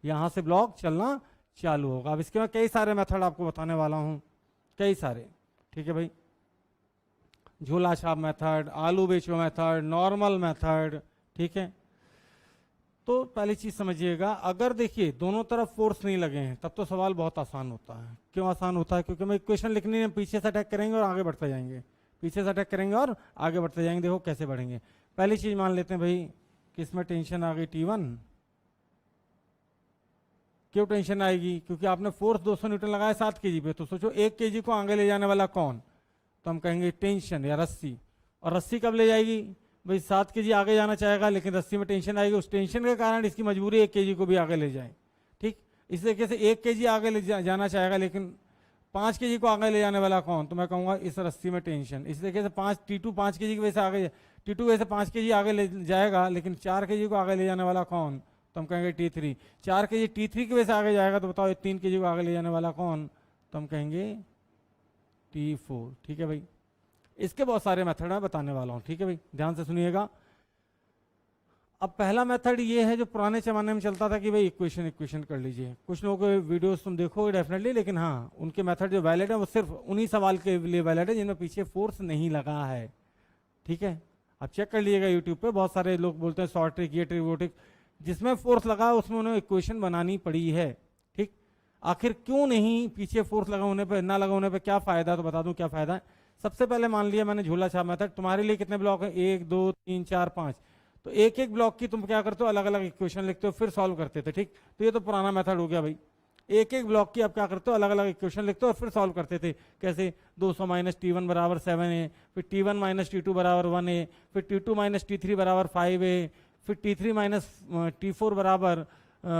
यहाँ से ब्लॉक चलना चालू होगा। अब इसके बाद कई सारे मेथड आपको बताने वाला हूँ, कई सारे, ठीक है भाई। झोला छाप मेथड, आलू बेचो मेथड, नॉर्मल मेथड, ठीक है। तो पहली चीज समझिएगा, अगर देखिए दोनों तरफ फोर्स नहीं लगे हैं तब तो सवाल बहुत आसान होता है। क्यों आसान होता है? क्योंकि मैं इक्वेशन लिखनी है, पीछे से अटैक करेंगे और आगे बढ़ते जाएंगे, पीछे से अटैक करेंगे और आगे बढ़ते जाएंगे। देखो कैसे बढ़ेंगे। पहली चीज मान लेते हैं भाई कि इसमें टेंशन आ गई T1। क्यों टेंशन आएगी? क्योंकि आपने फोर्स 200 न्यूटन लगाया 7 kg पे, तो सोचो 1 kg को आगे ले जाने वाला कौन? तो हम कहेंगे टेंशन या रस्सी। और रस्सी कब ले जाएगी भाई? 7 kg आगे जाना चाहेगा, लेकिन रस्सी में टेंशन आएगी, उस टेंशन के कारण इसकी मजबूरी 1 kg को भी आगे ले जाए, ठीक। इस तरीके से 1 kg आगे ले जाना चाहेगा, लेकिन 5 kg को आगे ले जाने वाला कौन? तो मैं कहूँगा इस रस्सी में टेंशन। इस तरीके से T2 5 kg की वजह से आगे, T2 वजह से 5 kg आगे ले जाएगा, लेकिन 4 kg को आगे ले जाने वाला कौन? तो हम कहेंगे T3। 4 kg T3 की वजह से आगे जाएगा, तो बताओ 3 kg को आगे ले जाने वाला कौन? तो हम कहेंगे T4, ठीक है भाई। इसके बहुत सारे मेथड मैं बताने वाला हूँ, ठीक है भाई, ध्यान से सुनिएगा। अब पहला मेथड ये है जो पुराने जमाने में चलता था कि भाई इक्वेशन कर लीजिए। कुछ लोगों के वीडियोस तुम देखोगे डेफिनेटली, लेकिन हाँ उनके मेथड जो वैलिड है वो सिर्फ उन्हीं सवाल के लिए वैलिड है जिनमें पीछे फोर्स नहीं लगा है, ठीक है। आप चेक कर लीजिएगा यूट्यूब पे, बहुत सारे लोग बोलते हैं शॉर्ट ट्रिक, ये ट्रिक वो ट्रिक, जिसमें फोर्स लगा है उसमें उन्हें इक्वेशन बनानी पड़ी है, ठीक। आखिर क्यों नहीं? पीछे फोर्स लगा होने पर, ना लगा होने पर क्या फायदा? तो बता दूं क्या फायदा है। सबसे पहले मान लिया मैंने झूला छाप मेथड, तुम्हारे लिए कितने ब्लॉक है? 1 2 3 4 5। तो एक एक ब्लॉक की तुम क्या करते हो? अलग अलग इक्वेशन लिखते हो, फिर सॉल्व करते थे, ठीक। तो ये तो पुराना मेथड हो गया भाई। एक एक ब्लॉक की आप क्या करते हो? अलग अलग इक्वेशन लिखते हो और फिर सॉल्व करते थे। कैसे? 200 माइनस T1 बराबर 7A, फिर T1 माइनस T2 बराबर 1A, फिर T2 माइनस T3 बराबर 5A, फिर T3 माइनस T4 बराबर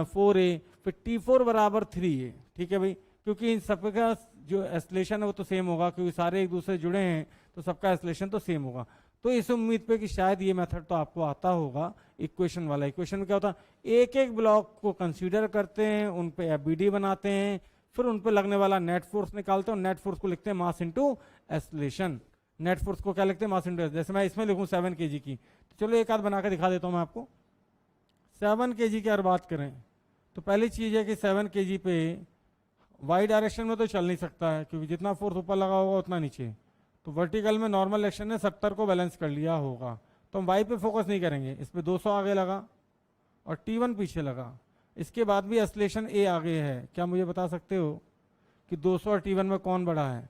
4A, फिर T4 बराबर 3A, ठीक है भाई। क्योंकि इन सबका जो एस्लेशन है वो तो सेम होगा, क्योंकि सारे एक दूसरे जुड़े हैं, तो सबका एस्लेशन तो सेम होगा। तो इस उम्मीद पे कि शायद ये मेथड तो आपको आता होगा, इक्वेशन वाला। इक्वेशन में क्या होता है? एक एक ब्लॉक को कंसीडर करते हैं, उन पे एफबीडी बनाते हैं, फिर उन पे लगने वाला नेट फोर्स निकालते हैं, और नेट फोर्स को लिखते हैं मास इनटू एस्लेशन। नेट फोर्स को क्या लिखते हैं? Mass into. जैसे मैं इसमें लिखूं 7 kg की, तो चलो एक आध बना के दिखा देता हूं मैं आपको। 7 kg की अगर बात करें तो पहली चीज है कि 7 kg पे वाई डायरेक्शन में तो चल नहीं सकता है, क्योंकि जितना फोर्स ऊपर लगा होगा उतना नीचे। तो वर्टिकल में नॉर्मल एक्शन ने 70 को बैलेंस कर लिया होगा, तो हम वाई पे फोकस नहीं करेंगे। इस पे 200 आगे लगा और T1 पीछे लगा। इसके बाद भी एस्लेशन A आगे है। क्या मुझे बता सकते हो कि 200 और T1 में कौन बड़ा है?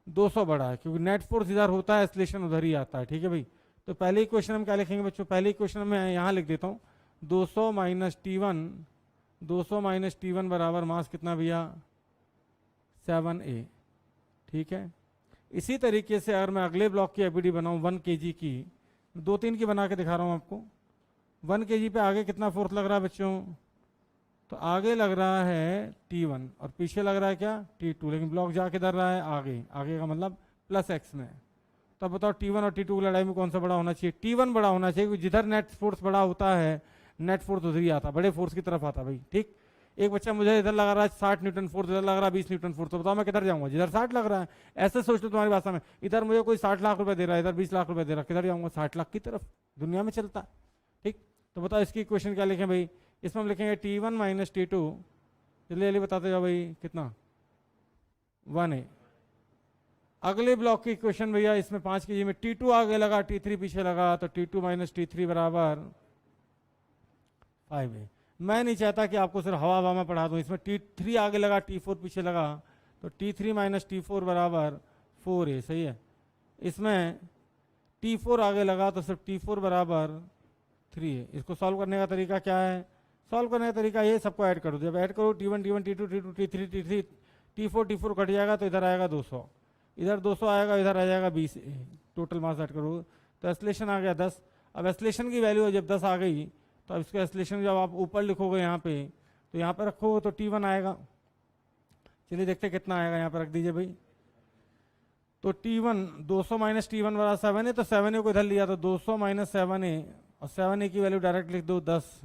200 बड़ा है, क्योंकि नेट फोर्स इधर होता है, एस्लेशन उधर ही आता है, ठीक है भाई। तो पहले इक्वेशन हम क्या लिखेंगे बच्चों? पहले इक्वेशन में यहाँ लिख देता हूँ 200 माइनस T1, 200 माइनस T1 बराबर मास कितना भैया? 7A, ठीक है। इसी तरीके से अगर मैं अगले ब्लॉक की एफबीडी बनाऊं 1 kg की, 2-3 की बना के दिखा रहा हूं आपको। 1 kg पे आगे कितना फोर्स लग रहा है बच्चों? तो आगे लग रहा है T1 और पीछे लग रहा है क्या? T2। लेकिन ब्लॉक जा किधर रहा है? आगे। आगे का मतलब प्लस x में। तो अब बताओ T1 और T2 की लड़ाई में कौन सा बड़ा होना चाहिए? T1 बड़ा होना चाहिए, क्योंकि जिधर नेट फोर्स बड़ा होता है, नेट फोर्स उधर ही आता, बड़े फोर्स की तरफ आता भाई, ठीक। एक बच्चा मुझे इधर लगा रहा है 60 न्यूटन फोर्स, इधर लग रहा है 20 न्यूटन फोर्स, तो बताओ मैं किधर जाऊंगा? जिधर 60 लग रहा है। ऐसे सोच लो तुम्हारी भाषा में, इधर मुझे कोई 60 लाख रुपए दे रहा है, इधर 20 लाख रुपए दे रहा है, किधर जाऊंगा? 60 लाख की तरफ। दुनिया में चलता है, ठीक। तो बताओ इसकी इक्वेशन क्या लिखें भाई? इसमें हम लिखेंगे T1 माइनस T2, जल्दी जल्दी बताते जाओ भाई, कितना? 1A। अगले ब्लॉक की इक्वेशन भैया, इसमें 5 kg में T2 आगे लगा, T3 पीछे लगा, तो T2 माइनस T3 बराबर 5A। मैं नहीं चाहता कि आपको सिर्फ हवा हवा में पढ़ा दूं। इसमें T3 आगे लगा, T4 पीछे लगा, तो T3 माइनस T4 बराबर 4A, सही है। इसमें T4 आगे लगा तो सिर्फ T4 बराबर 3A। इसको सॉल्व करने का तरीका क्या है? सॉल्व करने का तरीका ये, सबको ऐड करो। जब ऐड करो T1 T1 T2 T2 T3 T3 T4 T4 cut जाएगा, तो इधर आएगा 200, इधर 200 आएगा, इधर आ जाएगा 20। टोटल मास ऐड करो तो एस्लेशन आ गया 10। अब एस्लेशन की वैल्यू जब 10 आ गई, तो अब इसको एस्लेशन जब आप ऊपर लिखोगे यहाँ पे, तो यहाँ पे रखोगे तो T1 आएगा। चलिए देखते कितना आएगा, यहाँ पे रख दीजिए भाई। तो T1 200 माइनस T1 बराबर 7A, तो 7A को इधर लिया तो 200 माइनस 7A, और 7A की वैल्यू डायरेक्ट लिख दो 10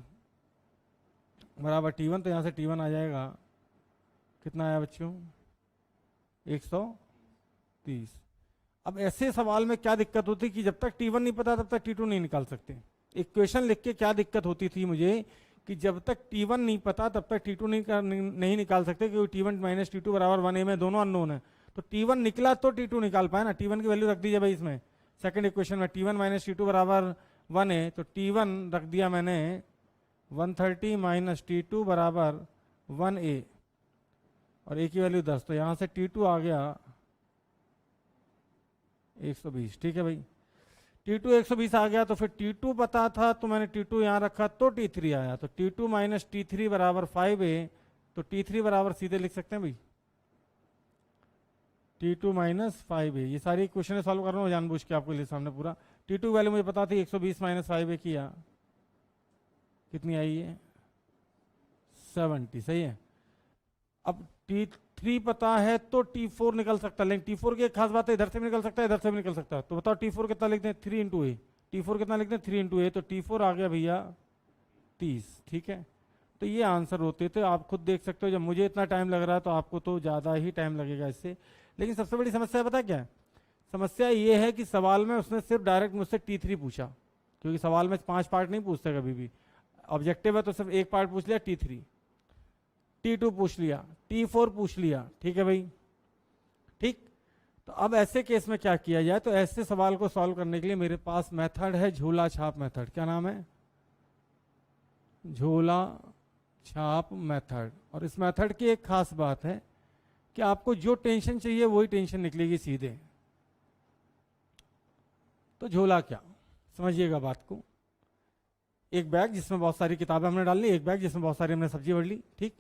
बराबर T1। तो यहाँ से T1 आ जाएगा, कितना आया बच्चों? 130। अब ऐसे सवाल में क्या दिक्कत होती कि जब तक T1 नहीं पता तब तक T2 नहीं निकाल सकते। इक्वेशन लिख के क्या दिक्कत होती थी मुझे कि जब तक T1 नहीं पता तब तक T2 नहीं निकाल सकते, क्योंकि T1 माइनस T2 बराबर 1a में दोनों अननोन है। तो T1 निकला तो T2 निकाल पाए ना, T1 की वैल्यू रख दीजिए भाई इसमें सेकंड इक्वेशन में, T1 माइनस T2 बराबर 1a, तो T1 रख दिया मैंने 130 माइनस T2 बराबर 1a और a की वैल्यू 10, तो यहाँ से T2 आ गया 120। ठीक है भाई, T2 120 आ गया, तो फिर T2 पता था तो मैंने T2 यहाँ रखा तो T3 आया, तो T2 माइनस T3 बराबर 5a, तो T3 बराबर सीधे लिख सकते हैं भाई T2 माइनस 5a। ये सारी क्वेश्चन सॉल्व कर रहा हूँ जानबूझ के आपके लिए सामने पूरा। T2 वैल्यू मुझे पता थी 120 माइनस 5a किया कितनी आई है 70, सही है। अब T3 पता है तो T4 निकल सकता है, लेकिन T4 की एक खास बात है, इधर से भी निकल सकता है इधर से भी निकल सकता है। तो बताओ T4 कितना लिखते हैं 3 इंटू ए, T4 कितना लिखते हैं 3 इंटू ए, तो T4 आ गया भैया 30। ठीक है, तो ये आंसर होते थे, आप खुद देख सकते हो। जब मुझे इतना टाइम लग रहा है तो आपको तो ज़्यादा ही टाइम लगेगा इससे। लेकिन सबसे बड़ी समस्या पता है क्या है, समस्या ये है कि सवाल में उसने सिर्फ डायरेक्ट मुझसे T3 पूछा, क्योंकि सवाल में 5 पार्ट नहीं पूछते कभी भी, ऑब्जेक्टिव है तो सिर्फ एक पार्ट पूछ लिया T3, T2 पूछ लिया, T4 पूछ लिया। ठीक है भाई, ठीक। तो अब ऐसे केस में क्या किया जाए, तो ऐसे सवाल को सॉल्व करने के लिए मेरे पास मेथड है झोला छाप मेथड। क्या नाम है, झोला छाप मेथड। और इस मेथड की एक खास बात है कि आपको जो टेंशन चाहिए वही टेंशन निकलेगी सीधे। तो झोला क्या, समझिएगा बात को। एक बैग जिसमें बहुत सारी किताबें हमने डाल ली, एक बैग जिसमें बहुत सारी हमने सब्जी भर ली। ठीक,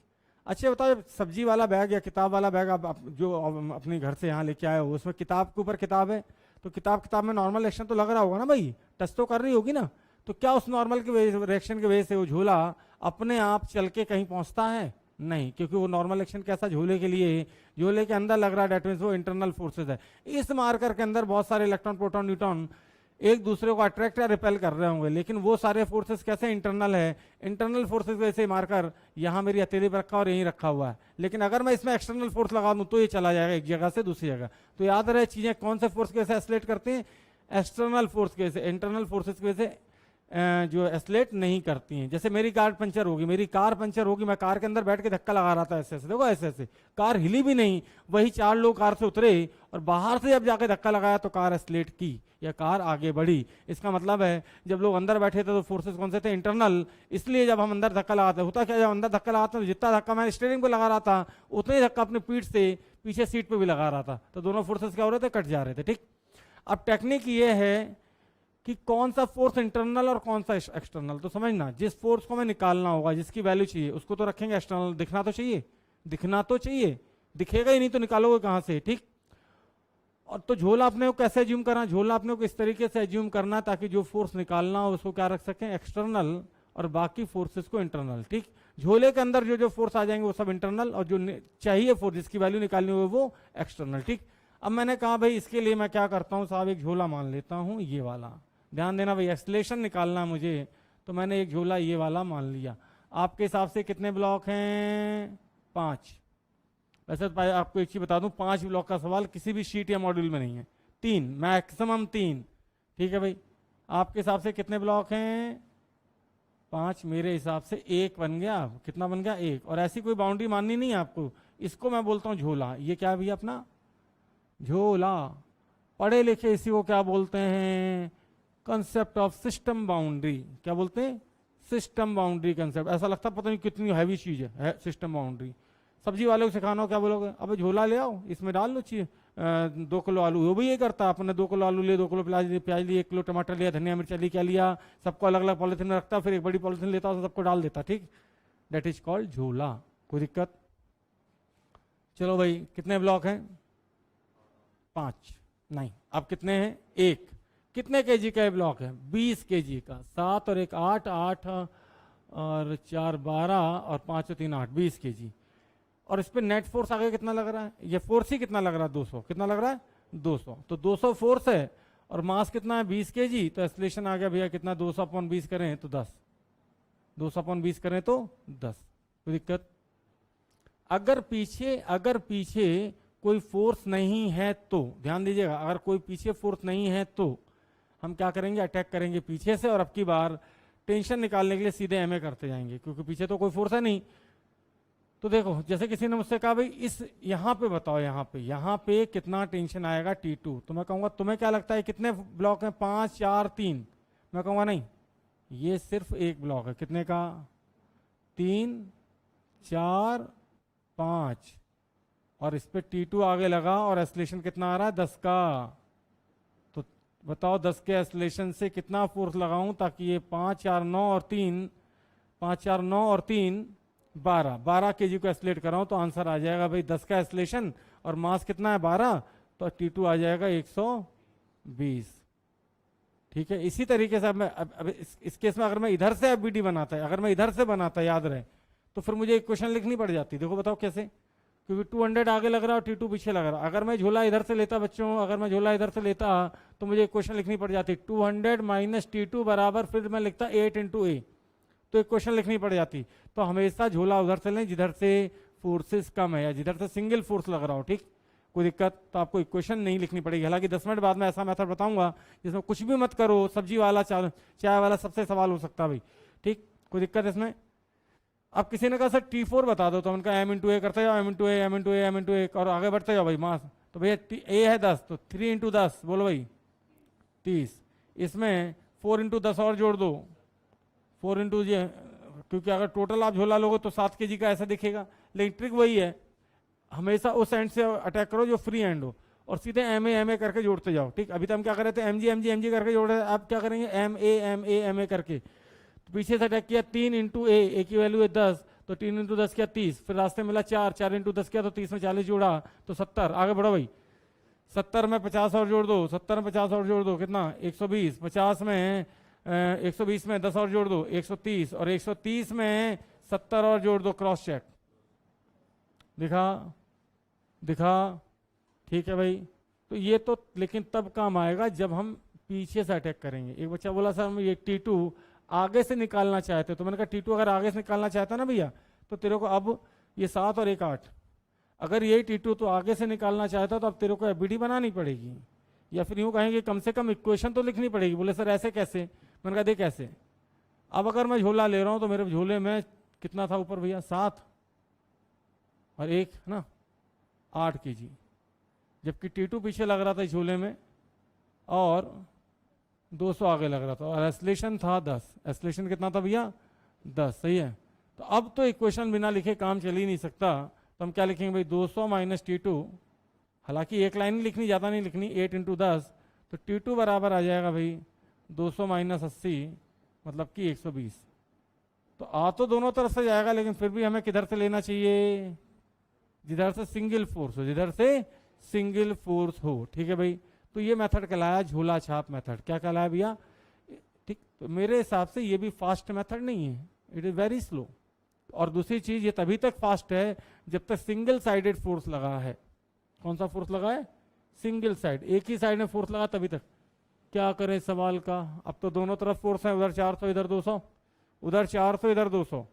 अच्छा बताओ, सब्जी वाला बैग या किताब वाला बैग आप जो अपने घर से यहाँ लेके आए हो, उसमें किताब के ऊपर किताब है, तो किताब में नॉर्मल एक्शन तो लग रहा होगा ना भाई, टच तो कर रही होगी ना। तो क्या उस नॉर्मल के रिएक्शन की वजह से वो झोला अपने आप चल के कहीं पहुंचता है? नहीं, क्योंकि वो नॉर्मल एक्शन कैसा झोले के लिए, झोले के अंदर लग रहा है, डेट मीन्स वो इंटरनल फोर्सेज है। इस मार्कर के अंदर बहुत सारे इलेक्ट्रॉन प्रोटॉन न्यूट्रॉन एक दूसरे को अट्रैक्ट या रिपेल कर रहे होंगे, लेकिन वो सारे फोर्सेस कैसे इंटरनल है, इंटरनल फोर्सेस वैसे मार्कर यहाँ मेरी हथेली पर रखा और यहीं रखा हुआ है। लेकिन अगर मैं इसमें एक्सटर्नल फोर्स लगा दूं तो ये चला जाएगा एक जगह से दूसरी जगह। तो याद रहे चीजें कौन से फोर्स कैसे एस्लेट करते हैं, एक्सटर्नल फोर्स कैसे, इंटरनल फोर्सेस की वजह से जो एस्लेट नहीं करती हैं। जैसे मेरी कार पंचर होगी, मेरी कार पंचर होगी, मैं कार के अंदर बैठ के धक्का लगा रहा था ऐसे ऐसे, देखो ऐसे ऐसे, कार हिली भी नहीं, वही 4 लोग कार से उतरे और बाहर से जब जाके धक्का लगाया तो कार एस्लेट की या कार आगे बढ़ी। इसका मतलब है जब लोग अंदर बैठे थे तो फोर्सेस कौन से थे, इंटरनल। इसलिए जब हम अंदर धक्का लगाते, होता क्या, जब अंदर धक्का लगाते तो जितना धक्का मैं स्टीयरिंग पे लगा रहा था उतना ही धक्का अपने पीठ से पीछे सीट पे भी लगा रहा था, तो दोनों फोर्सेस क्या हो रहे थे, कट जा रहे थे। ठीक, अब टेक्निक ये है कि कौन सा फोर्स इंटरनल और कौन सा एक्सटर्नल। तो समझना, जिस फोर्स को हमें निकालना होगा, जिसकी वैल्यू चाहिए, उसको तो रखेंगे एक्सटर्नल, दिखना तो चाहिए, दिखना तो चाहिए, दिखेगा ही नहीं तो निकालोगे कहां से। ठीक, और तो झोला अपने को कैसे एज्यूम करना, झोला अपने को इस तरीके से एज्यूम करना ताकि जो फोर्स निकालना हो उसको क्या रख सकें, एक्सटर्नल, और बाकी फोर्सेस को इंटरनल। ठीक, झोले के अंदर जो जो फोर्स आ जाएंगे वो सब इंटरनल, और जो चाहिए फोर्स जिसकी वैल्यू निकालनी हो वो एक्सटर्नल। ठीक, अब मैंने कहा भाई इसके लिए मैं क्या करता हूं साहब, एक झोला मान लेता हूं ये वाला। ध्यान देना भाई, एक्सलेशन निकालना है मुझे, तो मैंने एक झोला ये वाला मान लिया। आपके हिसाब से कितने ब्लॉक हैं, 5। वैसे तो आपको एक चीज बता दूं, 5 ब्लॉक का सवाल किसी भी शीट या मॉड्यूल में नहीं है, 3 मैक्सिमम 3। ठीक है भाई, आपके हिसाब से कितने ब्लॉक हैं, 5। मेरे हिसाब से 1 बन गया। कितना बन गया, 1। और ऐसी कोई बाउंड्री माननी नहीं है आपको, इसको मैं बोलता हूं झोला। ये क्या है भैया अपना झोला। पढ़े लिखे इसी को क्या बोलते हैं, कंसेप्ट ऑफ सिस्टम बाउंड्री। क्या बोलते हैं, सिस्टम बाउंड्री कंसेप्ट। ऐसा लगता है पता नहीं कितनी हैवी चीज है सिस्टम बाउंड्री। सब्जी वाले को सिखाना हो क्या बोलोगे, अब झोला ले आओ, इसमें डाल लो 2 किलो आलू। वो भी ये करता है, अपने 2 किलो आलू लिए, 2 किलो प्याज लिए, 1 किलो टमाटर लिया, धनिया मिर्चा लिया, क्या लिया, सबको अलग अलग पॉलिथीन में रखता, फिर एक बड़ी पॉलिथीन लेता है सबको डाल देता। ठीक, दैट इज कॉल्ड झोला। कोई दिक्कत? चलो भाई, कितने ब्लॉक हैं, 5 नहीं, अब कितने हैं, 1। कितने केजी का ब्लॉक है, 20 केजी का। 7 और 1 8, 8 और 4 12 और 5 और 3 8, 20 केजी। और इस पे नेट फोर्स आगे कितना लग रहा है, ये फोर्स ही कितना लग रहा है, 200। कितना लग रहा है, 200। तो 200 फोर्स है और मास कितना है, 20 केजी। तो एक्सेलरेशन आ गया भैया कितना, 200/20 करें तो 10, 200/20 करें तो 10। कोई दिक्कत? अगर पीछे कोई फोर्स नहीं है तो ध्यान दीजिएगा, अगर कोई पीछे फोर्स नहीं है तो हम क्या करेंगे, अटैक करेंगे पीछे से, और अब की बार टेंशन निकालने के लिए सीधे एमए करते जाएंगे, क्योंकि पीछे तो कोई फोर्स है नहीं। तो देखो, जैसे किसी ने मुझसे कहा भाई इस यहाँ पे बताओ, यहाँ पे कितना टेंशन आएगा T2, तो मैं कहूँगा तुम्हें क्या लगता है कितने ब्लॉक हैं? 5 4 3। मैं कहूँगा नहीं, ये सिर्फ एक ब्लॉक है। कितने का? 3 4 5, और इस पे T2 आगे लगा और एस्लेशन कितना आ रहा है? 10 का। तो बताओ 10 के एस्लेशन से कितना फोर्स लगाऊं ताकि ये 5 4 9 और 3, 5 4 9 और 3 12 kg को एस्लेट कराऊं, तो आंसर आ जाएगा भाई 10 का एस्लेशन और मास कितना है? 12, तो T2 आ जाएगा 120। ठीक है, इसी तरीके से अब इस केस में अगर मैं इधर से FBD बनाता है, अगर मैं इधर से बनाता, याद रहे, तो फिर मुझे इक्वेशन लिखनी पड़ जाती। देखो बताओ कैसे, क्योंकि 200 आगे लग रहा है और T2 पीछे लग रहा है। अगर मैं झोला इधर से लेता बच्चों, अगर मैं झोला इधर से लेता तो मुझे इक्वेशन लिखनी पड़ जाती 200 माइनस T2 बराबर, फिर मैं लिखता 8 इंटू ए, तो इक्वेशन लिखनी पड़ जाती। तो हमेशा झोला उधर से लें जिधर से फोर्सेस कम है या जिधर से सिंगल फोर्स लग रहा हो। ठीक, कोई दिक्कत? तो आपको इक्वेशन नहीं लिखनी पड़ेगी। हालांकि 10 मिनट बाद में ऐसा मेथड बताऊंगा जिसमें कुछ भी मत करो, सब्जी वाला चाय वाला सबसे सवाल हो सकता है भाई। ठीक, कोई दिक्कत इसमें? अब किसी ने कहा सर T4 बता दो, तो उनका M इंटू ए करते जाओ, M इंटू ए, M इंटू ए, M इंटू ए, और आगे बढ़ते जाओ भाई मास। तो भैया ए है 10, तो 3 इंटू 10 बोलो भाई 30। इसमें 4 इंटू 10 और जोड़ दो, 4 इंटू ये, क्योंकि अगर टोटल आप झोला लोगे तो 7 kg का ऐसा दिखेगा। लेकिन ट्रिक वही है, हमेशा उस एंड से अटैक करो जो फ्री एंड हो, और सीधे एम ए करके जोड़ते जाओ। ठीक, अभी तो हम क्या कर रहे थे? एम जी करके जोड़ रहे थे, आप क्या करेंगे? एम ए करके। तो पीछे से अटैक किया 3 इंटू ए की वैल्यू है 10, तो 3 इंटू 10 किया 30, फिर रास्ते मिला 4 इंटू 10 किया तो 30 में 40 जोड़ा तो 70। आगे बढ़ो भाई, 70 में 50 और जोड़ दो, 70 में 50 और जोड़ दो, कितना? 120। 50 में 120 में 10 और जोड़ दो, 130, और 130 में 70 और जोड़ दो। क्रॉस चेक, दिखा? ठीक है भाई। तो ये तो लेकिन तब काम आएगा जब हम पीछे से अटैक करेंगे। एक बच्चा बोला सर हम ये T2 आगे से निकालना चाहते, तो मैंने कहा T2 अगर आगे से निकालना चाहता ना भैया, तो तेरे को अब ये 7 और 1 8, अगर यही T2 तो आगे से निकालना चाहता तो अब तेरे को FBD बनानी पड़ेगी, या फिर यूँ कहेंगे कम से कम इक्वेशन तो लिखनी पड़ेगी। बोले सर ऐसे कैसे? मैंने कहा देख कैसे, अब अगर मैं झोला ले रहा हूँ तो मेरे झोले में कितना था ऊपर भैया? 7 और 1 ना 8 kg, जबकि T2 पीछे लग रहा था झोले में और 200 आगे लग रहा था, और एस्लेशन था 10। एस्लेशन कितना था भैया? 10। सही है। तो अब तो इक्वेशन बिना लिखे काम चल ही नहीं सकता, तो हम क्या लिखेंगे भाई? 200 माइनस T2, हालांकि एक लाइन लिखनी, ज़्यादा नहीं लिखनी, 8 इंटू 10, तो T2 बराबर आ जाएगा भाई 200 माइनस 80, मतलब कि 120। तो आ तो दोनों तरफ से जाएगा, लेकिन फिर भी हमें किधर से लेना चाहिए? जिधर से सिंगल फोर्स हो, जिधर से सिंगल फोर्स हो। ठीक है भाई, तो ये मेथड कहलाया झोला छाप मेथड। क्या कहलाया भैया? ठीक, तो मेरे हिसाब से ये भी फास्ट मेथड नहीं है, इट इज वेरी स्लो। और दूसरी चीज, ये तभी तक फास्ट है जब तक सिंगल साइडेड फोर्स लगा है। कौन सा फोर्स लगा है? सिंगल साइड, एक ही साइड में फोर्स लगा तभी तक। क्या करें सवाल का? अब तो दोनों तरफ फोर्स है, उधर 400 इधर 200, उधर 400 इधर 200।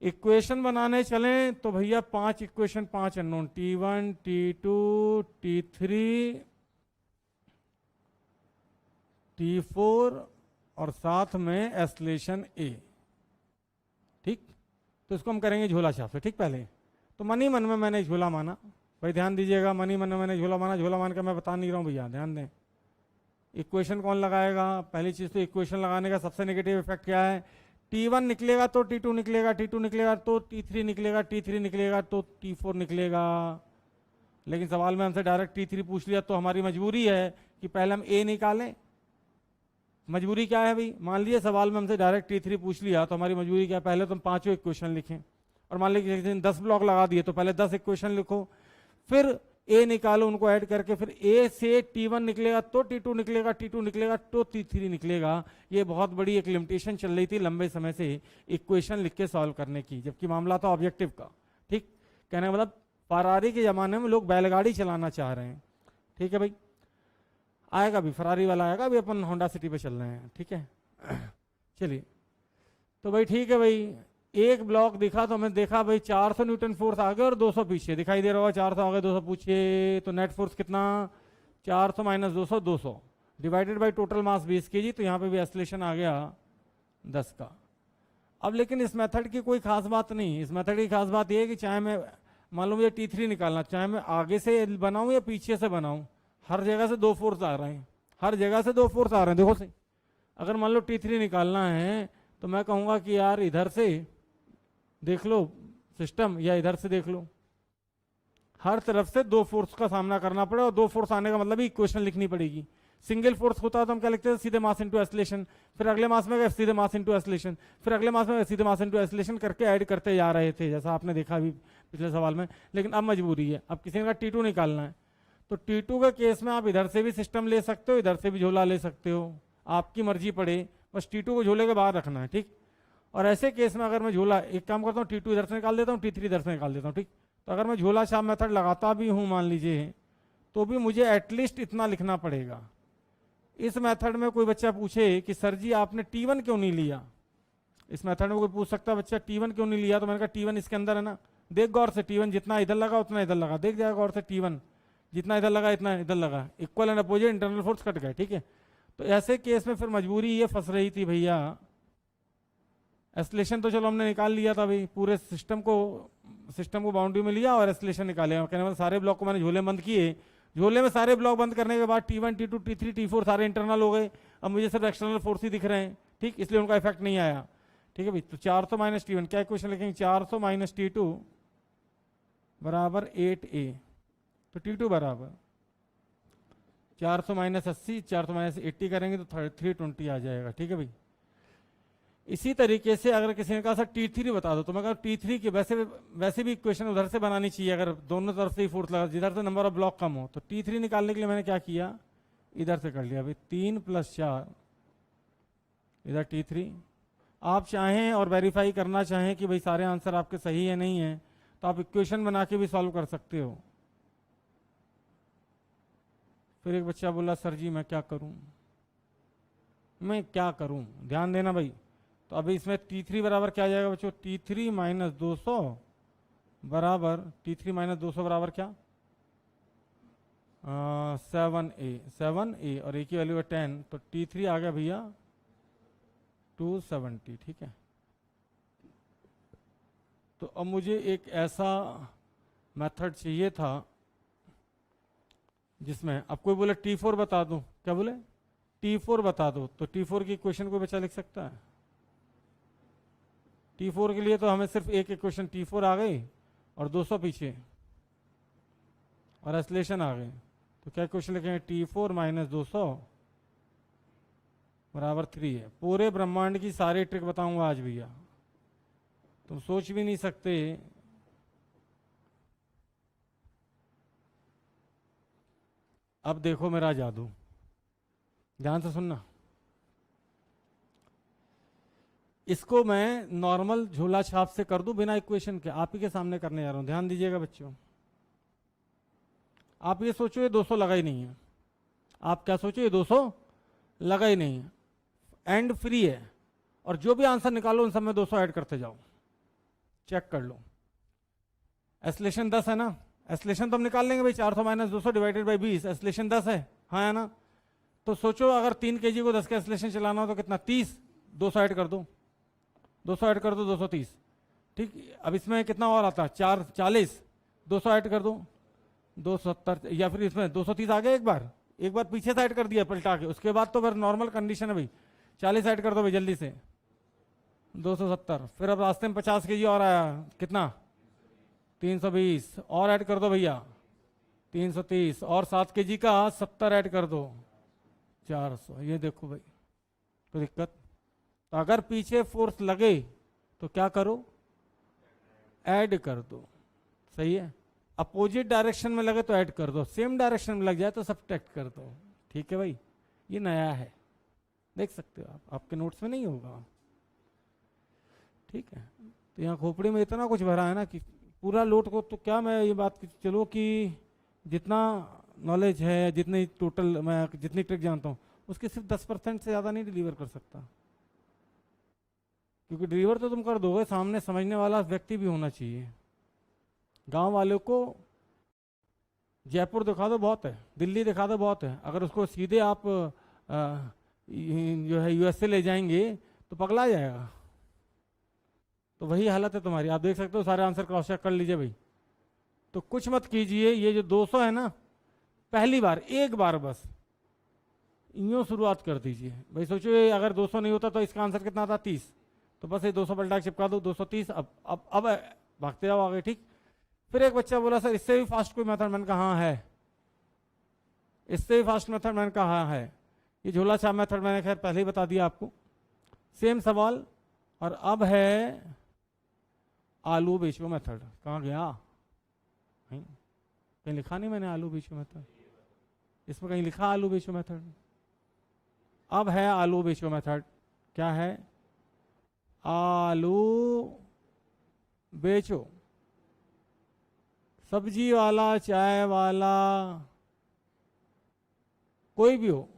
इक्वेशन बनाने चलें तो भैया 5 equation, 5 unknown, T1 T2 T3 T4 और साथ में एस्लेशन A। ठीक, तो इसको हम करेंगे झोला छाप से। ठीक, पहले तो मन ही मन में मैंने झोला माना भाई, ध्यान दीजिएगा, मन ही मन में मैंने झोला माना। झोला मान के मैं बता नहीं रहा हूँ भैया, ध्यान दें। इक्वेशन कौन लगाएगा? पहली चीज तो इक्वेशन लगाने का सबसे नेगेटिव इफेक्ट क्या है? T1 निकलेगा तो T2 निकलेगा, T2 निकलेगा तो T3 निकलेगा, T3 निकलेगा तो T4 निकलेगा। लेकिन सवाल में हमसे डायरेक्ट T3 पूछ लिया, तो हमारी मजबूरी है कि पहले हम A निकालें। मजबूरी क्या है भाई? मान लीजिए सवाल में हमसे डायरेक्ट T3 पूछ लिया, तो हमारी मजबूरी क्या है? पहले तो हम 5 इक्वेशन लिखें, और मान लीजिए 10 ब्लॉक लगा दिए तो पहले 10 इक्वेशन लिखो, फिर A निकालो, उनको ऐड करके, फिर A से T1 निकलेगा तो T2 निकलेगा, T2 निकलेगा तो T3 निकलेगा। ये बहुत बड़ी एक लिमिटेशन चल रही थी लंबे समय से इक्वेशन लिख के सॉल्व करने की, जबकि मामला था ऑब्जेक्टिव का। ठीक, कहने का मतलब फरारी के ज़माने में लोग बैलगाड़ी चलाना चाह रहे हैं। ठीक है भाई, आएगा भी फरारी वाला आएगा, अभी अपन होंडा सिटी पे चल रहे हैं। ठीक है, चलिए। तो भाई ठीक है भाई, एक ब्लॉक दिखा तो हमें देखा भाई 400 न्यूटन फोर्स आगे और 200 पीछे, दिखाई दे रहा होगा। 400 आगे 200 पीछे, तो नेट फोर्स कितना? 400 minus 200, 200 divided by total mass 20 kg। तो यहाँ पे भी एस्लेशन आ गया 10 का। अब लेकिन इस मेथड की कोई खास बात नहीं, इस मेथड की खास बात यह है कि चाहे मैं मान लो मुझे T3 निकालना, चाहे मैं आगे से बनाऊं या पीछे से बनाऊं, हर जगह से 2 फोर्स आ रहे हैं, हर जगह से 2 फोर्स आ रहे हैं। देखो सही, अगर मान लो T3 निकालना है तो मैं कहूंगा कि यार इधर से देख लो सिस्टम या इधर से देख लो, हर तरफ से 2 फोर्स का सामना करना पड़े, और 2 फोर्स आने का मतलब ही इक्वेशन लिखनी पड़ेगी। सिंगल फोर्स होता है तो हम क्या लिखते हैं, सीधे मास इनटू एक्सीलरेशन, फिर अगले मास में गए सीधे मास इनटू एक्सीलरेशन, फिर अगले मास में सीधे मास इनटू एक्सीलरेशन करके ऐड करते जा रहे थे, जैसा आपने देखा अभी पिछले सवाल में। लेकिन अब मजबूरी है, अब किसी ने कहा T2 निकालना है, तो T2 के केस में आप इधर से भी सिस्टम ले सकते हो, इधर से भी झोला ले सकते हो, आपकी मर्जी पड़े, बस T2 को झोले के बाहर रखना है, ठीक। और ऐसे केस में अगर मैं झोला, एक काम करता हूँ, T2 इधर से निकाल देता हूँ, T3 इधर से निकाल देता हूँ, ठीक। तो अगर मैं झोला छाप मेथड लगाता भी हूँ मान लीजिए, तो भी मुझे एटलीस्ट इतना लिखना पड़ेगा। इस मेथड में कोई बच्चा पूछे कि सर जी आपने T1 क्यों नहीं लिया, इस मेथड में कोई पूछ सकता है बच्चा T1 क्यों नहीं लिया, तो मैंने कहा T1 इसके अंदर है ना, देख गौर से, T1 जितना इधर लगा उतना इधर लगा, देख जाएगा गौर से, T1 जितना इधर लगा इतना इधर लगा, equal and opposite, internal force cut गए, ठीक है। तो ऐसे केस में फिर मजबूरी ये फंस रही थी भैया, एक्सीलरेशन तो चलो हमने निकाल लिया था भाई, पूरे सिस्टम को बाउंड्री में लिया और एक्सीलरेशन निकाले, कहने मतलब सारे ब्लॉक को मैंने झोले बंद किए, झोले में सारे ब्लॉक बंद करने के बाद T1 T2 T3 T4 सारे इंटरनल हो गए, अब मुझे सिर्फ एक्सटर्नल फोर्स ही दिख रहे हैं, ठीक, इसलिए उनका इफेक्ट नहीं आया, ठीक है भाई। तो 400 माइनस T1, क्या इक्वेशन लिखेंगे, 400 माइनस T2 बराबर 8A, तो T2 बराबर 400 माइनस 80, 400 माइनस 80 करेंगे तो 320 आ जाएगा, ठीक है भाई। इसी तरीके से अगर किसी ने कहा सर T3 बता दो, तो मैं कहूँ T3 की वैसे भी इक्वेशन उधर से बनानी चाहिए, अगर दोनों तरफ से ही फोर्स लगा, जिधर से नंबर ऑफ ब्लॉक कम हो। तो T3 निकालने के लिए मैंने क्या किया, इधर से कर लिया भाई, 3 + 4 इधर T3। आप चाहें और वेरीफाई करना चाहें कि भाई सारे आंसर आपके सही है नहीं है, तो आप इक्वेशन बना के भी सॉल्व कर सकते हो। फिर एक बच्चा बोला सर जी मैं क्या करूं, ध्यान देना भाई। तो अभी इसमें T3 बराबर क्या आ जाएगा बच्चों, T3 माइनस 200 बराबर, T3 माइनस 200 बराबर क्या, 7A और A की वैल्यू है 10, तो T3 आ गया भैया 270, ठीक है। तो अब मुझे एक ऐसा मेथड चाहिए था जिसमें, अब कोई बोले T4 बता दो, क्या बोले T4 बता दो, तो T4 की इक्वेशन कोई बच्चा लिख सकता है। T4 के लिए तो हमें सिर्फ एक इक्वेशन, T4 आ गई और 200 पीछे और एक्सीलरेशन आ गई, तो क्या इक्वेशन लिखेंगे, T4 माइनस 200 बराबर 3 है। पूरे ब्रह्मांड की सारी ट्रिक बताऊंगा आज भैया, तुम सोच भी नहीं सकते। अब देखो मेरा जादू, ध्यान से सुनना। इसको मैं नॉर्मल झोला छाप से कर दूं बिना इक्वेशन के, आप ही के सामने करने जा रहा हूं, ध्यान दीजिएगा बच्चों। आप ये सोचो ये 200 लगा ही नहीं है, आप क्या सोचो ये 200 लगा ही नहीं है, एंड फ्री है, और जो भी आंसर निकालो उन सब में 200 ऐड करते जाओ, चेक कर लो। एक्सीलरेशन 10 है ना, एक्सीलरेशन तो हम निकाल लेंगे भाई, 400 माइनस 200 डिवाइडेड बाई 20, एक्सीलरेशन 10 है, हाँ है ना। तो सोचो अगर 3 kg को 10 का एक्सीलरेशन चलाना हो तो कितना, 30, 200 ऐड कर दो, 200 ऐड कर दो, 230, ठीक। अब इसमें कितना और आता है, 40, 200 ऐड कर दो, 270, या फिर इसमें 230 आ गया, एक बार पीछे से ऐड कर दिया पलटा के, उसके बाद तो फिर नॉर्मल कंडीशन है भाई, 40 ऐड कर दो भाई जल्दी से, 270। फिर अब रास्ते में 50 kg और आया, कितना, 320 और ऐड कर दो भैया, 330 और 7 kg का 70 ऐड कर दो, 400। ये देखो भाई कोई दिक्कत, तो अगर पीछे फोर्स लगे तो क्या करो, ऐड कर दो, सही है। अपोजिट डायरेक्शन में लगे तो ऐड कर दो, सेम डायरेक्शन में लग जाए तो सब्ट्रैक्ट कर दो, ठीक है भाई। ये नया है, देख सकते हो आप, आपके नोट्स में नहीं होगा, ठीक है। तो यहाँ खोपड़ी में इतना कुछ भरा है ना कि पूरा लोड को, तो क्या मैं ये बात चलो कि जितना नॉलेज है, जितनी टोटल मैं जितनी ट्रिक जानता हूँ उसके सिर्फ 10% से ज़्यादा नहीं डिलीवर कर सकता, क्योंकि डिलीवर तो तुम कर दोगे, सामने समझने वाला व्यक्ति भी होना चाहिए। गांव वालों को जयपुर दिखा दो बहुत है, दिल्ली दिखा दो बहुत है, अगर उसको सीधे आप जो है USA ले जाएंगे तो पगला जाएगा। तो वही हालत है तुम्हारी। आप देख सकते हो, सारे आंसर क्रॉस चेक कर लीजिए भाई। तो कुछ मत कीजिए, ये जो 200 है ना, पहली बार एक बार बस यूँ शुरुआत कर दीजिए भाई। सोचो ये अगर 200 नहीं होता तो इसका आंसर कितना था, 30। तो बस ये 200 पलटा के चिपका दो, 230। अब भागते जाओ आगे, ठीक। फिर एक बच्चा बोला सर इससे भी फास्ट कोई मेथड। मैंने कहा हाँ है, इससे भी फास्ट मेथड। मैंने कहा हाँ है, ये झोला छाप मेथड मैंने खैर पहले ही बता दिया आपको। सेम सवाल, और अब है आलू बेचो मेथड। कहाँ गया, कहीं लिखा नहीं मैंने आलू बेचो मेथड, इसमें कहीं लिखा आलू बेचो मेथड। अब है आलू बेचो मेथड। क्या है, आलू बेचो। सब्जी वाला, चाय वाला, कोई भी हो,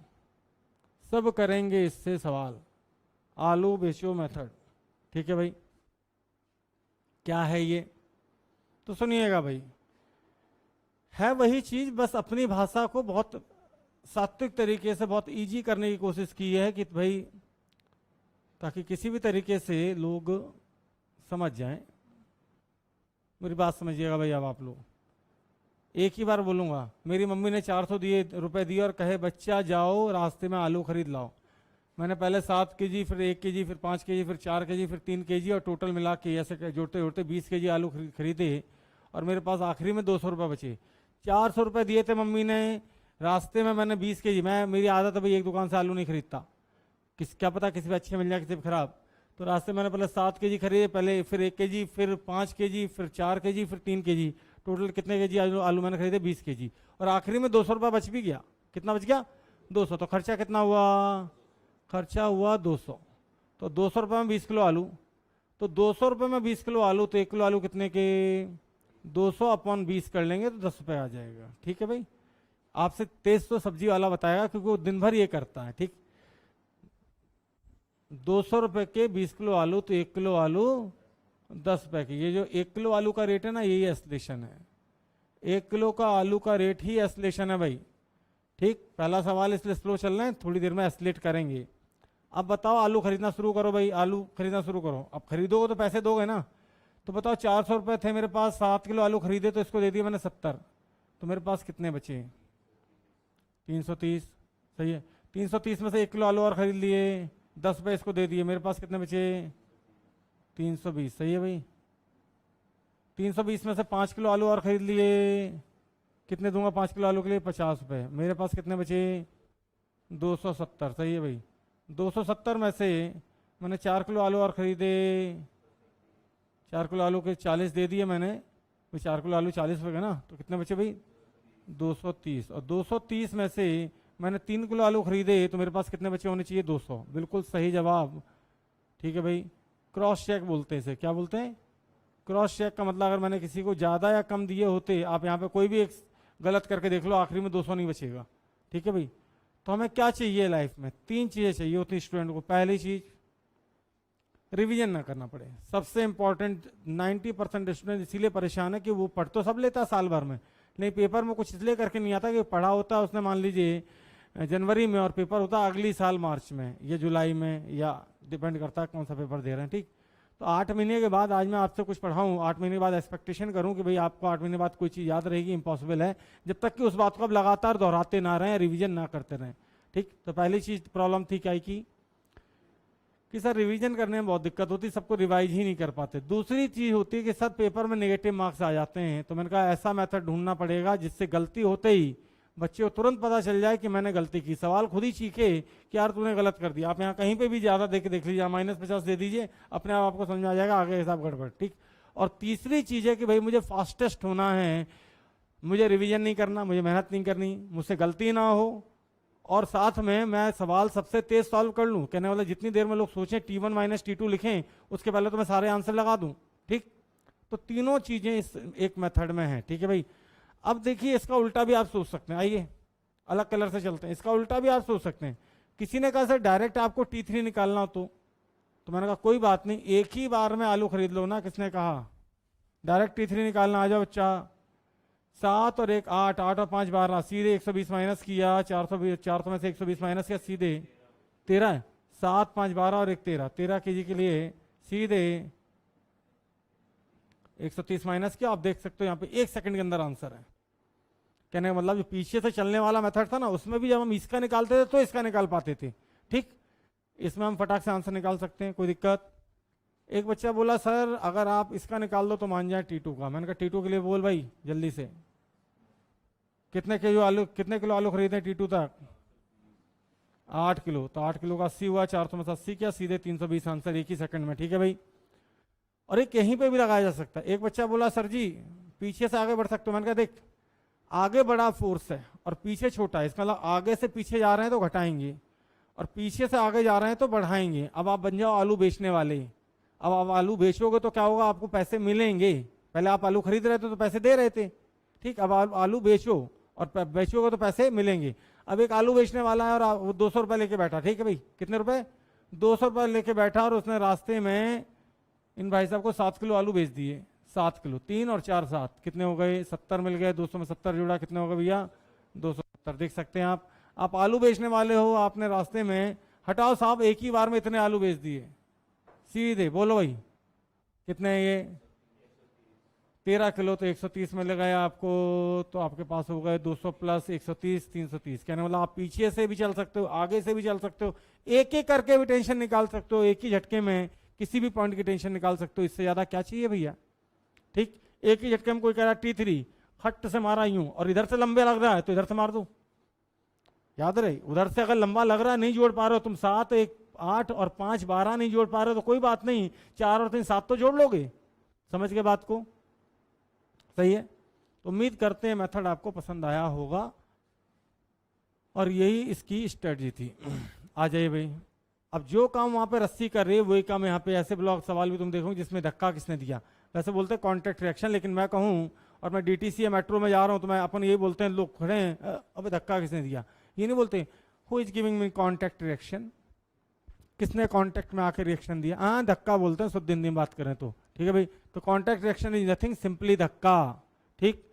सब करेंगे इससे सवाल। आलू बेचो मेथड, ठीक है भाई। क्या है ये, तो सुनिएगा भाई। है वही चीज, बस अपनी भाषा को बहुत सात्विक तरीके से, बहुत इजी करने की कोशिश की है कि भाई ताकि किसी भी तरीके से लोग समझ जाएं। मेरी बात समझिएगा भाई। अब आप लोग, एक ही बार बोलूंगा। मेरी मम्मी ने 400 रुपए दिए और कहे बच्चा जाओ रास्ते में आलू खरीद लाओ। मैंने पहले 7 kg, फिर 1 kg, फिर 5 kg, फिर 4 kg, फिर 3 kg, और टोटल मिला के ऐसे जोड़ते जोड़ते 20 kg आलू खरीदे, और मेरे पास आखिरी में 200 रुपये बचे। 400 रुपये दिए थे मम्मी ने, रास्ते में मैंने 20 kg। मेरी आदत है भाई एक दुकान से आलू नहीं खरीदता, क्या पता किसी पे अच्छे मिल जाए किसी पे खराब। तो रास्ते मैंने पहले 7 kg खरीदे पहले, फिर 1 kg, फिर 5 kg, फिर 4 kg, फिर 3 kg। टोटल कितने kg आलू मैंने खरीदे, 20 kg। और आखिरी में 200 रुपये बच भी गया। कितना बच गया, 200। तो खर्चा कितना हुआ, खर्चा हुआ 200। तो 200 रुपये में 20 किलो आलू। तो 200 रुपये में 20 किलो आलू, तो 1 किलो आलू कितने के, 200 अपॉन 20 कर लेंगे तो 10 रुपये आ जाएगा। ठीक है भाई। आपसे तेज तो सब्जी वाला बताएगा क्योंकि वो दिन भर ये करता है, ठीक। 200 रुपये के 20 किलो आलू, तो 1 किलो आलू 10 रुपये के। ये जो 1 किलो आलू का रेट है ना, यही एस्लेशन है। 1 किलो का आलू का रेट ही एस्लेशन है भाई, ठीक। पहला सवाल इसलिए स्लो चल रहे हैं, थोड़ी देर में एस्लेट करेंगे। अब बताओ, आलू खरीदना शुरू करो भाई, आलू खरीदना शुरू करो। अब खरीदोगे तो पैसे दोगे ना। तो बताओ 400 रुपये थे मेरे पास, 7 किलो आलू खरीदे, तो इसको दे दिया मैंने 70। तो मेरे पास कितने बचे, 330। सही है। 330 में से 1 किलो आलू और खरीद लिए, 10 रुपये इसको दे दिए, मेरे पास कितने बचे, 320। सही है भाई। 320 में से 5 किलो आलू और खरीद लिए, कितने दूंगा 5 किलो आलू के लिए, 50 रुपये। मेरे पास कितने बचे, 270। सही है भाई। 270 में से मैंने 4 किलो आलू और खरीदे, 4 किलो आलू के 40 दे दिए मैंने भाई। 4 किलो आलू 40 रुपये का ना, तो कितने बचे भाई, 230। और 230 में से मैंने 3 किलो आलू खरीदे, तो मेरे पास कितने बचे होने चाहिए, 200। बिल्कुल सही जवाब। ठीक है भाई। क्रॉस चेक बोलते हैं इसे। क्या बोलते हैं, क्रॉस चेक का मतलब अगर मैंने किसी को ज़्यादा या कम दिए होते, आप यहाँ पे कोई भी एक गलत करके देख लो, आखिरी में 200 नहीं बचेगा। ठीक है भाई। तो हमें क्या चाहिए लाइफ में, 3 चीज़ें चाहिए होती है स्टूडेंट को। पहली चीज़, रिवीजन ना करना पड़े। सबसे इंपॉर्टेंट, 90% स्टूडेंट इसीलिए परेशान है कि वो पढ़ तो सब लेता है साल भर में, नहीं पेपर में कुछ इसलिए करके नहीं आता कि पढ़ा होता है उसने मान लीजिए जनवरी में, और पेपर होता है अगली साल मार्च में या जुलाई में, या डिपेंड करता है कौन सा पेपर दे रहे हैं, ठीक। तो 8 महीने के बाद आज मैं आपसे कुछ पढ़ाऊँ, 8 महीने के बाद एक्सपेक्टेशन करूँ कि भाई आपको 8 महीने बाद कोई चीज़ याद रहेगी, इम्पॉसिबल है, जब तक कि उस बात को आप लगातार दोहराते ना रहें, रिवीजन ना करते रहें, ठीक। तो पहली चीज़ प्रॉब्लम थी क्या की कि सर रिवीजन करने में बहुत दिक्कत होती, सबको रिवाइज ही नहीं कर पाते। दूसरी चीज़ होती है कि सर पेपर में नेगेटिव मार्क्स आ जाते हैं। तो मैंने कहा ऐसा मेथड ढूंढना पड़ेगा जिससे गलती होते ही बच्चे को तुरंत पता चल जाए कि मैंने गलती की, सवाल खुद ही सीखे कि यार तूने गलत कर दिया। आप यहाँ कहीं पे भी ज़्यादा देख लीजिए, -50 दे दीजिए, अपने आप आपको समझ में आ जाएगा आगे हिसाब गड़बड़, ठीक। और तीसरी चीज़ है कि भाई मुझे फास्टेस्ट होना है, मुझे रिविजन नहीं करना, मुझे मेहनत नहीं करनी, मुझसे गलती ना हो, और साथ में मैं सवाल सबसे तेज सॉल्व कर लूँ। कहने वाला जितनी देर में लोग सोचें T1 - T2 लिखें, उसके पहले तो मैं सारे आंसर लगा दूँ, ठीक। तो तीनों चीज़ें इस एक मेथड में हैं, ठीक है भाई। अब देखिए इसका उल्टा भी आप सोच सकते हैं। आइए अलग कलर से चलते हैं। इसका उल्टा भी आप सोच सकते हैं। किसी ने कहा सर डायरेक्ट आपको T3 निकालना हो तो मैंने कहा कोई बात नहीं, एक ही बार में आलू खरीद लो ना। किसने कहा डायरेक्ट T3 निकालना, आ जाओ बच्चा। 7 और 1 8, 8 और 5 12, सीधे 120 माइनस किया, 400 में से 120 माइनस किया, सीधे 13 है। 7 5 12 और एक 13 केजी के लिए सीधे 130 माइनस किया। आप देख सकते हो यहाँ पे 1 सेकंड के अंदर आंसर है। कहने का मतलब जो पीछे से चलने वाला मेथड था ना, उसमें भी जब हम इसका निकालते थे तो इसका निकाल पाते थे। ठीक, इसमें हम फटाक से आंसर निकाल सकते हैं, कोई दिक्कत। एक बच्चा बोला सर अगर आप इसका निकाल दो तो मान जाए T2 का। मैंने कहा T2 के लिए बोल भाई जल्दी से, कितने किलो आलू खरीदे T2 तक? 8 किलो। तो 8 किलो का 80 हुआ, 400 में 80 किया, सीधे 320 आंसर एक ही सेकंड में। ठीक है भाई, और एक यहीं पे भी लगाया जा सकता है। एक बच्चा बोला सर जी पीछे से आगे बढ़ सकते हो। मैंने कहा देख, आगे बड़ा फोर्स है और पीछे छोटा है, इसका मतलब आगे से पीछे जा रहे हैं तो घटाएंगे और पीछे से आगे जा रहे हैं तो बढ़ाएंगे। अब आप बन जाओ आलू बेचने वाले। अब आप आलू बेचोगे तो क्या होगा, आपको पैसे मिलेंगे। पहले आप आलू खरीद रहे थे तो पैसे दे रहे थे, ठीक। अब आप आलू बेचो और बेचोगे तो पैसे मिलेंगे। अब एक आलू बेचने वाला है और वो 200 रुपये लेके बैठा, ठीक है भाई, कितने रुपए? 200 रुपये लेके बैठा और उसने रास्ते में इन भाई साहब को 7 किलो आलू बेच दिए। 7 किलो, 3 और 4 7 कितने हो गए? 70 मिल गए। 200 में 70 जुड़ा, कितने हो गए भैया? 270। देख सकते हैं आप आलू बेचने वाले हो, आपने रास्ते में, हटाओ साहब, एक ही बार में इतने आलू बेच दिए सीधे। बोलो भाई कितने हैं ये? 13 किलो। तो 130 में लगाया आपको, तो आपके पास हो गए 200 प्लस 130 330। कहने वाला आप पीछे से भी चल सकते हो, आगे से भी चल सकते हो, एक एक करके भी टेंशन निकाल सकते हो, एक ही झटके में किसी भी पॉइंट की टेंशन निकाल सकते हो। इससे ज्यादा क्या चाहिए भैया? ठीक, एक ही झटके में कोई कह रहा है T3, हट से मारा यूं और इधर से लंबे लग रहा है तो इधर से मार दो। याद रहे, उधर से अगर लंबा लग रहा है, नहीं जोड़ पा रहे हो तुम, 7 1 8 और 5 12 नहीं जोड़ पा रहे हो तो कोई बात नहीं, 4 और 3 7 तो जोड़ लोगे। समझ के बात को? सही है। तो उम्मीद करते हैं मेथड आपको पसंद आया होगा और यही इसकी स्ट्रेटजी थी। आ जाइए भाई, अब जो काम वहां पे रस्सी कर रही है वही काम यहाँ पे। ऐसे ब्लॉक सवाल भी तुम देखोगे जिसमें धक्का किसने दिया। वैसे बोलते हैं कॉन्टैक्ट रिएक्शन, लेकिन मैं कहूँ और मैं DTC या मेट्रो में जा रहा हूँ तो मैं अपन यही बोलते हैं, लोग खड़े हैं अबे धक्का किसने दिया, ये नहीं बोलते who is giving me contact reaction, किसने कॉन्टैक्ट में आकर रिएक्शन दिया। हाँ धक्का बोलते हैं शुद्ध हिंदी में बात करें तो, ठीक है भाई। तो contact reaction is nothing, simply धक्का। ठीक,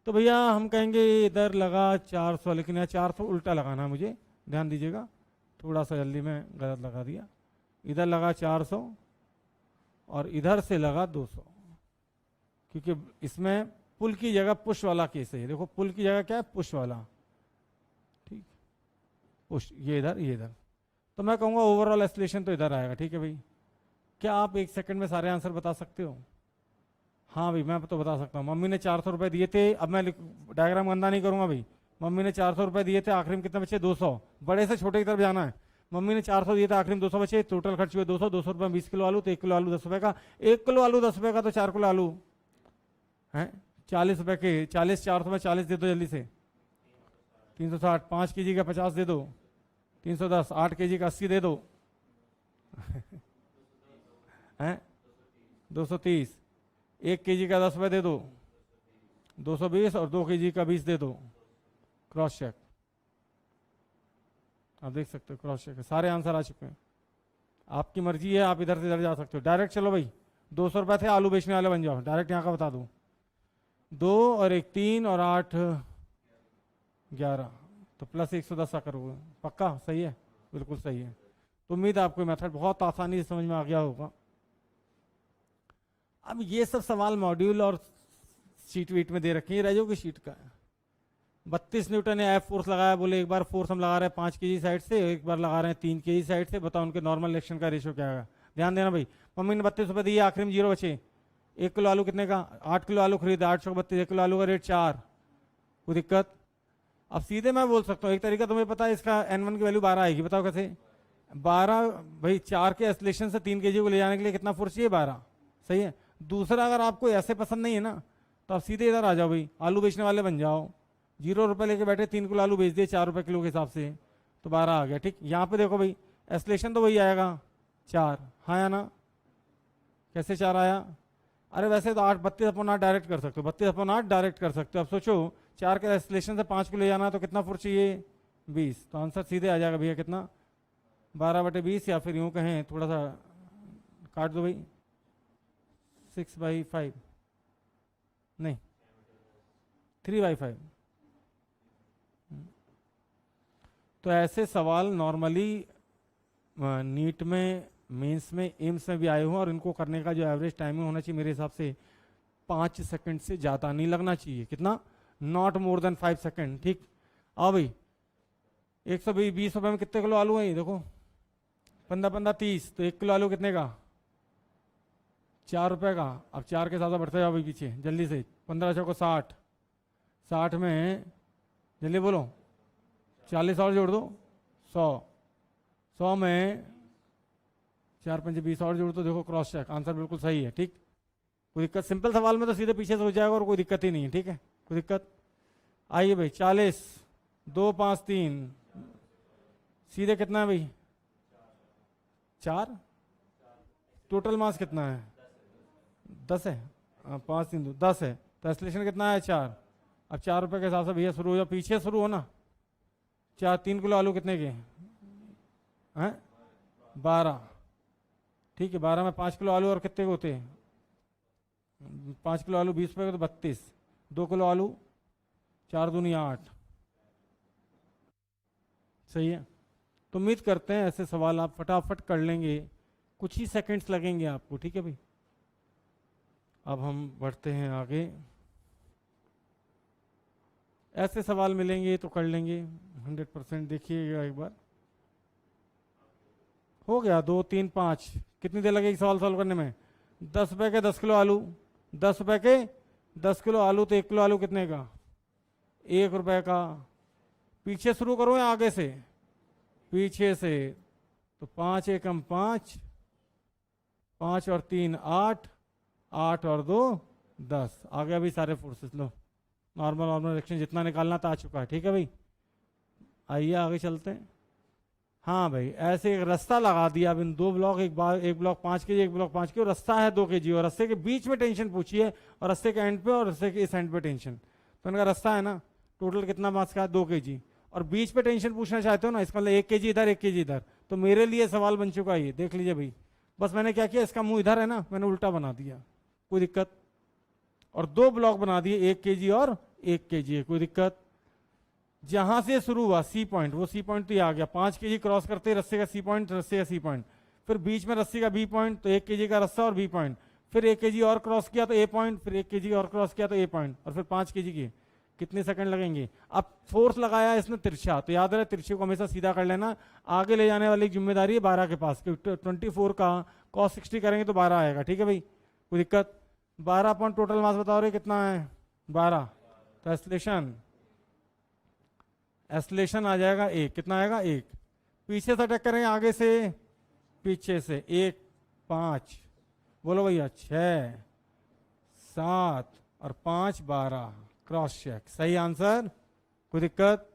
तो भैया हम कहेंगे इधर लगा 400, लेकिन यहाँ 400 उल्टा लगाना है, मुझे ध्यान दीजिएगा, थोड़ा सा जल्दी में गलत लगा दिया। इधर लगा 400 और इधर से लगा 200, क्योंकि इसमें पुल की जगह पुश वाला केस है। देखो पुल की जगह क्या है? पुश वाला। ठीक, पुश, ये इधर ये इधर। तो मैं कहूँगा ओवरऑल एस्लेशन तो इधर आएगा। ठीक है भाई, क्या आप 1 सेकंड में सारे आंसर बता सकते हो? हाँ भाई मैं तो बता सकता हूँ। मम्मी ने 400 रुपये दिए थे, अब मैं डायग्राम गंदा नहीं करूँगा भाई। मम्मी ने 400 रुपये दिए थे, आखिरी में कितने बचे? 200। बड़े से छोटे की तरफ जाना है। मम्मी ने 400 दिए थे, आखिरी में 200 बचे, टोटल खर्च हुए 200। 200 रुपये 20 किलो आलू, तो 1 किलो आलू 10 रुपये का। 1 किलो आलू 10 रुपये का, तो 4 किलो आलू हैं 40 रुपये के। 40 400 में 40 दे दो जल्दी से, 360। 5 केजी का 50 दे दो, 310। 8 केजी का 80 दे दो हैं 230। 1 केजी का 10 रुपये दे दो, 220। और 2 केजी का 20 दे दो। क्रॉस चेक, आप देख सकते हो क्रॉस चेक, सारे आंसर आ चुके हैं। आपकी मर्जी है, आप इधर से इधर जा सकते हो। डायरेक्ट चलो भाई, 200 रुपये थे, आलू बेचने वाले बन जाओ। डायरेक्ट यहाँ का बता दो, 2 और 1 3 और 8 11, तो प्लस 110 आ करोगे। पक्का सही है? बिल्कुल सही है। तो उम्मीद है आपको मेथड बहुत आसानी से समझ में आ गया होगा। अब ये सब सवाल मॉड्यूल और शीट वीट में दे रखे हैं, रह जाओगे शीट का। 32 न्यूटन है, एफ फोर्स लगाया, बोले एक बार फोर्स हम लगा रहे हैं 5 केजी साइड से, एक बार लगा रहे हैं 3 केजी साइड से, बताओ उनके नॉर्मल रिएक्शन का रेशियो क्या है? ध्यान देना भाई, मम्मी ने 32 रुपये दिए, आखिरी में 0 बचे। 1 किलो आलू कितने का? 8 किलो आलू खरीदे, 832। 1 किलो आलू का रेट 4, कोई दिक्कत? अब सीधे मैं बोल सकता हूँ, एक तरीका तुम्हें पता है इसका, N1 की वैल्यू 12 आएगी, बताओ कैसे? 12 भाई, 4 के एस्लेशन से 3 केजी को ले जाने के लिए कितना फोर्स चाहिए? 12। सही है। दूसरा, अगर आपको ऐसे पसंद नहीं है ना, तो आप सीधे इधर आ जाओ भाई, आलू बेचने वाले बन जाओ। 0 रुपये लेके बैठे, 3 किलो आलू बेच दिए 4 रुपये किलो के हिसाब से, तो 12 आ गया। ठीक, यहाँ पे देखो भाई, एस्लेशन तो वही आएगा 4, हाँ या ना? कैसे 4 आया? अरे वैसे तो 8 32/8 डायरेक्ट कर सकते हो, 32/8 डायरेक्ट कर सकते हो। अब सोचो 4 के एस्लेशन से 5 को ले जाना, तो कितना फोर्स चाहिए? 20। तो आंसर सीधे आ जाएगा भैया, कितना? 12/20, या फिर यूँ कहें, थोड़ा सा काट दो भाई, 6/5, नहीं 3/5। तो ऐसे सवाल नॉर्मली नीट में, मेंस में, एम्स में भी आए हुए और इनको करने का जो एवरेज टाइमिंग होना चाहिए मेरे हिसाब से 5 सेकंड से ज़्यादा नहीं लगना चाहिए। कितना? Not more than 5 second. ठीक। आओ भाई, 120 रुपये में कितने किलो आलू है? ये देखो, 15 15 30, तो 1 किलो आलू कितने का? 4 रुपये का। अब 4 के साथ बढ़ते जाओ भाई पीछे जल्दी से। 15 चौको 60, 60 में जल्दी बोलो 40 और जोड़ दो 100, 100 में 4 5 20 और जोड़ दो। देखो क्रॉस चेक, आंसर बिल्कुल सही है। ठीक, कोई दिक्कत? सिंपल सवाल में तो सीधे पीछे से हो जाएगा और कोई दिक्कत ही नहीं है। ठीक है, कोई दिक्कत? आइए भाई, 40 2 5 3 सीधे कितना है भाई? 4। टोटल मास कितना है? 10 है। 5 3 2 10 है। तो एक्सलेशन कितना है? 4। अब 4 रुपये के हिसाब से भैया शुरू हो जाओ, पीछे शुरू हो ना। 3 किलो आलू कितने के हैं? 12। ठीक है, 12 में 5 किलो आलू और कितने के होते हैं? 5 किलो आलू 20 रुपये के, तो 32। 2 किलो आलू 4 दूनी 8। सही है। तो उम्मीद करते हैं ऐसे सवाल आप फटाफट कर लेंगे, कुछ ही सेकंड्स लगेंगे आपको। ठीक है भाई, अब हम बढ़ते हैं आगे। ऐसे सवाल मिलेंगे तो कर लेंगे 100%। देखिएगा एक बार, हो गया 2 3 5। कितनी देर लगेगी सवाल सॉल्व करने में? 10 रुपए के 10 किलो आलू, 10 रुपए के 10 किलो आलू, तो 1 किलो आलू कितने का? 1 रुपए का। पीछे शुरू करो या आगे से? पीछे से। तो 5 एकम 5, 5 और 3 8, 8 और 2 10। आ गया भाई सारे फोर्सेस। लो, नॉर्मल नॉर्मल रिएक्शन जितना निकालना था आ चुका है। ठीक है भाई, आइए आगे चलते हैं। हाँ भाई, ऐसे एक रास्ता लगा दिया अब इन 2 ब्लॉक, एक ब्लॉक 5 kg, एक ब्लॉक 5 kg, और रास्ता है 2 kg, और रास्ते के बीच में टेंशन पूछी है, और रास्ते के एंड पे और रास्ते के इस एंड पे टेंशन। तो इनका रास्ता है ना, टोटल कितना मास का है? 2 kg, और बीच पे टेंशन पूछना चाहते हो ना, इसका मतलब 1 kg इधर 1 kg इधर। तो मेरे लिए सवाल बन चुका है ये, देख लीजिए भाई। बस मैंने क्या किया, इसका मुंह इधर है ना, मैंने उल्टा बना दिया, कोई दिक्कत? और 2 ब्लॉक बना दिए, 1 kg और 1 kg है, कोई दिक्कत? जहां से शुरू हुआ सी पॉइंट, वो सी पॉइंट तो ये आ गया। 5 kg क्रॉस करते रस्से का सी पॉइंट, रस्से का सी पॉइंट, फिर बीच में रस्सी का बी पॉइंट, तो 1 kg का रस्सा और बी पॉइंट, फिर 1 kg और क्रॉस किया तो ए पॉइंट, फिर 1 kg और क्रॉस किया तो ए पॉइंट, और फिर 5 kg के। कितने सेकंड लगेंगे? अब फोर्स लगाया इसने तिरछा, तो याद रहे तिरछे को हमेशा सीधा कर लेना। आगे ले जाने वाली जिम्मेदारी है 12 के पास, क्योंकि 24 का cos 60 करेंगे तो 12 आएगा। ठीक है भाई, कोई दिक्कत? 12 पॉइंट टोटल मास बताओ रहे कितना है? 12। तो एस्लेशन आ जाएगा 1। कितना आएगा? 1। पीछे से अटैक करेंगे, आगे से पीछे से। 1 5, बोलो भैया 6 7 और 5 12। क्रॉस चेक, सही आंसर, कोई दिक्कत?